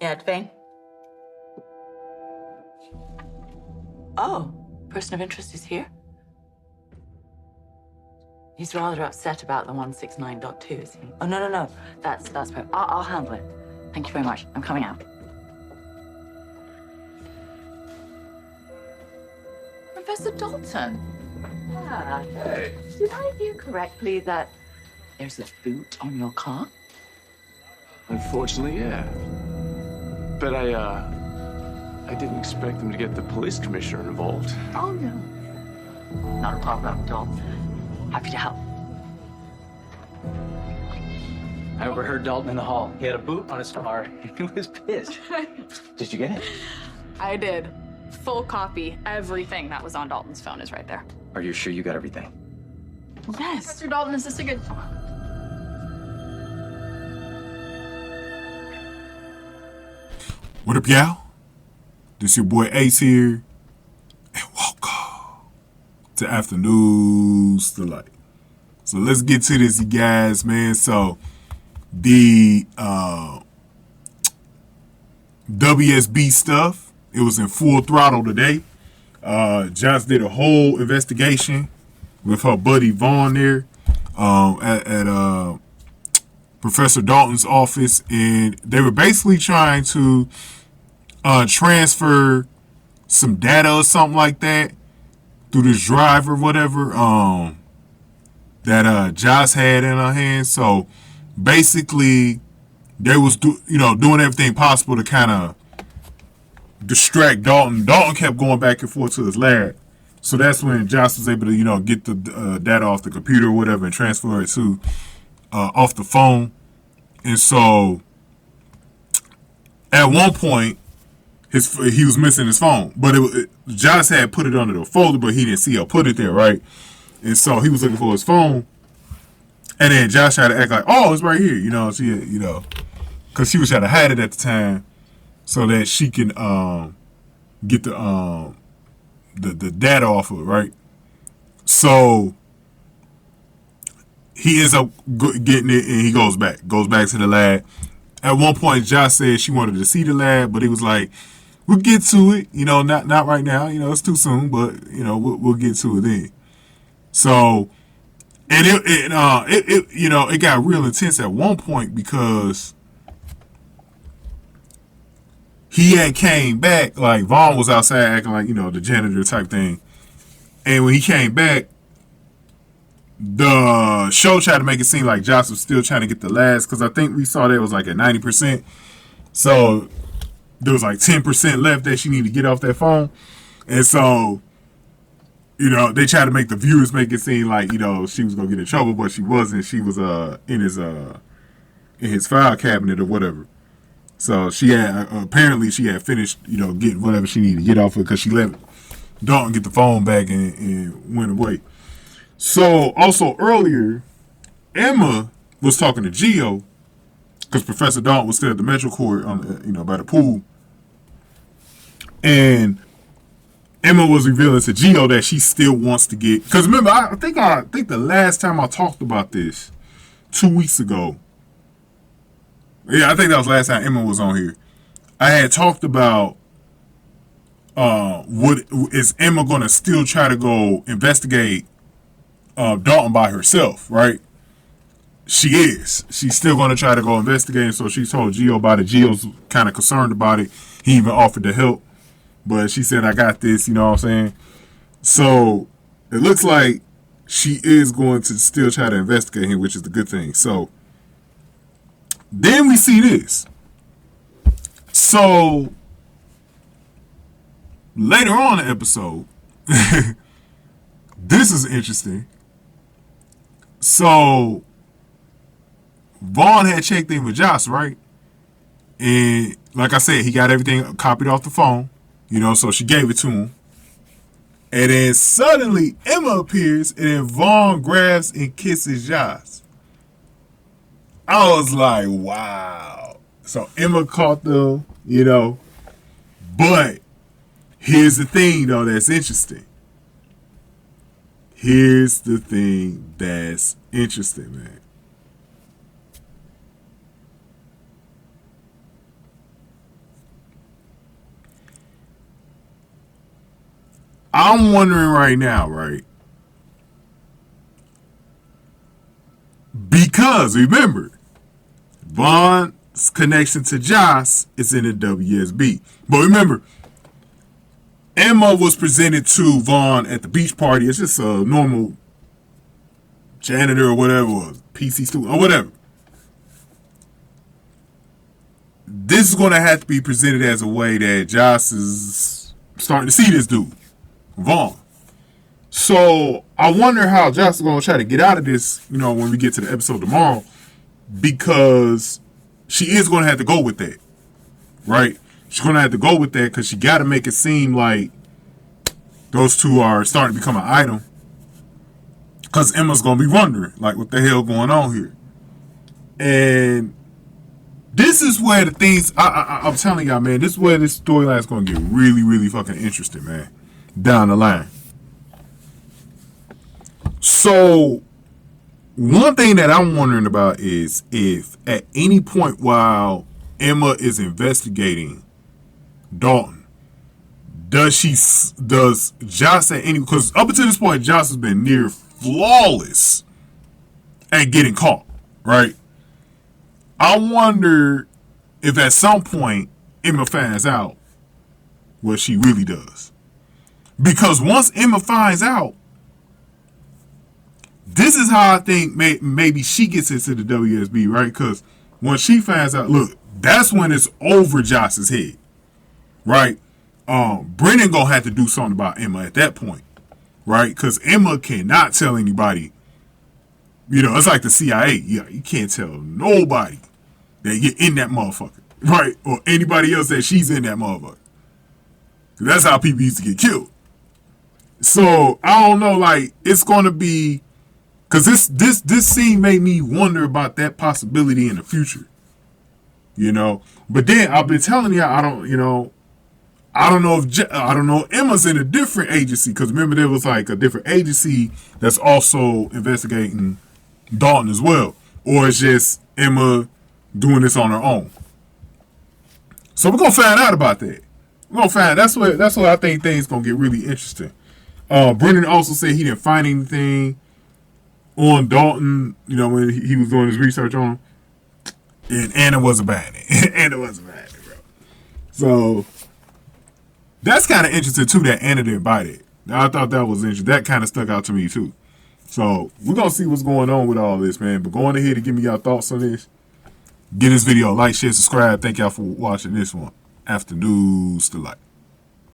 Yeah, Vaughn. Oh, person of interest is here? He's rather upset about the 169.2, is he? Oh, no. That's perfect. I'll handle it. Thank you very much. I'm coming out. Professor Dalton. Ah, Hey. did I hear correctly that there's a boot on your car? Unfortunately, yeah. But I didn't expect them to get the police commissioner involved. Oh, no. Not a problem, Dalton. Happy to help. I overheard Dalton in the hall. He had a boot on his car. He was pissed. Did you get it? I did. Full copy. Everything that was on Dalton's phone is right there. Are you sure you got everything? Yes. Professor Dalton, is this a good... What up, y'all? This your boy Ace here. And welcome to Afternoons Delight. So let's get to this, you guys, man. So the WSB stuff, it was in full throttle today. Josh did a whole investigation with her buddy Vaughn there at Professor Dalton's office, and they were basically trying to transfer some data or something like that through this drive or whatever that Josh had in her hands. So basically, they was doing everything possible to kind of distract Dalton. Dalton kept going back and forth to his lab, so that's when Josh was able to get the data off the computer or whatever and transfer it to off the phone. And so at one point, he was missing his phone, but Josh had put it under the folder, but he didn't see her put it there, right? And so he was looking for his phone, and then Josh had to act like, "Oh, it's right here," because she was trying to hide it at the time, so that she can get the data off of it, right? So he ends up getting it, and he goes back to the lab. At one point, Josh said she wanted to see the lab, but he was like, "We'll get to it, not right now. It's too soon, but we'll get to it then." So, and it got real intense at one point because he had came back, like Vaughn was outside acting like the janitor type thing, and when he came back, the show tried to make it seem like Josh was still trying to get the last, because I think we saw that it was like at 90%. So there was like 10% left that she needed to get off that phone. And so, they tried to make the viewers make it seem like, she was going to get in trouble, but she wasn't. She was in his file cabinet or whatever. So she had, apparently she had finished, getting whatever she needed to get off of it, because she let Dalton get the phone back and went away. So, also earlier, Emma was talking to Gio, because Professor Dalton was still at the Metro Court, by the pool. And Emma was revealing to Gio that she still wants to get, because remember, I think the last time I talked about this, 2 weeks ago, yeah, I think that was the last time Emma was on here, I had talked about is Emma going to still try to go investigate Dalton by herself, right? She is. She's still going to try to go investigate. So she told Gio about it. Gio's kind of concerned about it. He even offered to help, but she said, "I got this." You know what I'm saying? So it looks like she is going to still try to investigate him, which is the good thing. So then we see this. So later on in the episode, this is interesting. So Vaughn had checked in with Josh, right? And like I said, he got everything copied off the phone, so she gave it to him. And then suddenly Emma appears, and then Vaughn grabs and kisses Josh. I was like, wow. So Emma caught them, But here's the thing, though, that's interesting. Here's the thing that's interesting, man. I'm wondering right now, right? Because remember, Vaughn's connection to Joss is in the WSB. But remember, Emma was presented to Vaughn at the beach party. It's just a normal janitor or whatever, or PC student or whatever. This is going to have to be presented as a way that Joss is starting to see this dude, Vaughn. So I wonder how Joss is going to try to get out of this, when we get to the episode tomorrow, because she is going to have to go with that, right? She's going to have to go with that because she got to make it seem like those two are starting to become an item. Because Emma's going to be wondering, like, what the hell going on here? And this is where the things, I'm telling y'all, man, this is where this storyline is going to get really, really fucking interesting, man, down the line. So, one thing that I'm wondering about is if at any point while Emma is investigating Dalton, does Joss at any, because up until this point, Joss has been near flawless at getting caught, right? I wonder if at some point Emma finds out what she really does. Because once Emma finds out, this is how I think maybe she gets into the WSB, right? Because when she finds out, look, that's when it's over Joss's head, right? Brennan gonna have to do something about Emma at that point, right? Because Emma cannot tell anybody. It's like the CIA. Yeah, you can't tell nobody that you're in that motherfucker, right? Or anybody else that she's in that motherfucker. That's how people used to get killed. So I don't know, like it's gonna be, because this scene made me wonder about that possibility in the future, But then I've been telling you, I don't know if Emma's in a different agency, because remember there was like a different agency that's also investigating Dalton as well, or it's just Emma doing this on her own. So we're gonna find out about that. We're gonna find that's what I think things gonna get really interesting. Brennan also said he didn't find anything on Dalton, when he was doing his research on him. And Anna wasn't bad. Anna wasn't bad, bro. So that's kind of interesting too that Anna didn't bite it. I thought that was interesting. That kind of stuck out to me too. So we're gonna see what's going on with all this, man. But go on ahead and give me your thoughts on this. Give this video a like, share, subscribe. Thank y'all for watching this one. After News to Light.